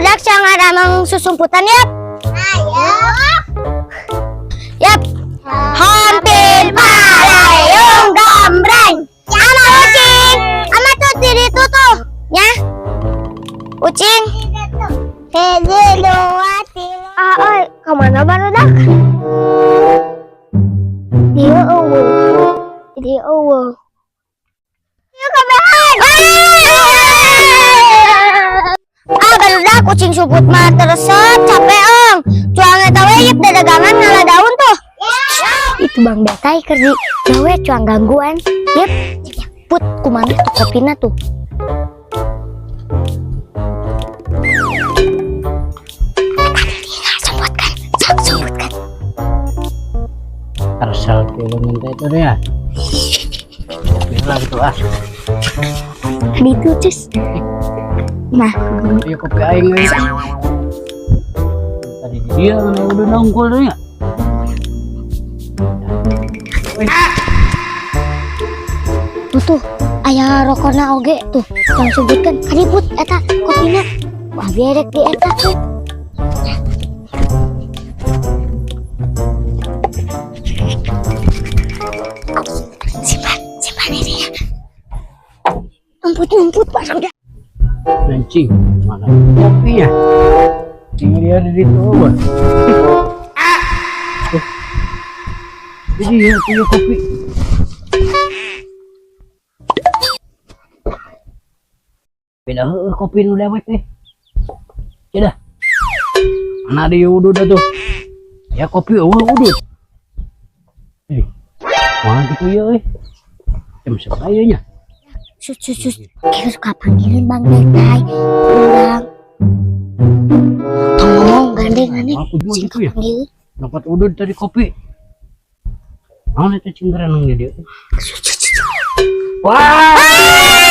Barudak sangat amang susumputan ya. Ayo. Yap. Hampir palayung gambreng. Ama ucing. Ama tuh diri tuh. Ya. Ucing. Hede dua tiga. Oi, kemana barudak? Dia awal. Dia kebehan. Barudak kucing subut mah teresep capek ong. Cuangnya tawe yep dadagangan ngalah daun tuh. Itu Bang Betai kerja gawe cuang gangguan. Yep, put kumana tuh kopina tuh. Sebutkan. Arsal film minta itu deh ya. Bilang tuh Itu cus. Nah, ayo kopi aing aja. Tadi dia udah nongol ya. tuh aya rokona oge tuh yang sebutkan karibut eta kopina. Wah biarek di eta tuh. Simpan ini ya. Numput pasang dia. Mancing mana kopinya? Tinggal dia ada di bawah. Jadi ya punya kopi. Beda kopi nu lewat nih. Sudah. Mana dia udut dah tuh. Ya kopi udut. Mana gitu ya jam sekayanya. Sus. Kita suka panggilin Bang Betai. Ulang. Ngomong gandeng. Aku juga gitu ya. Panggil. Dapat udut dari kopi. Mana itu cinggeran dia. Wah!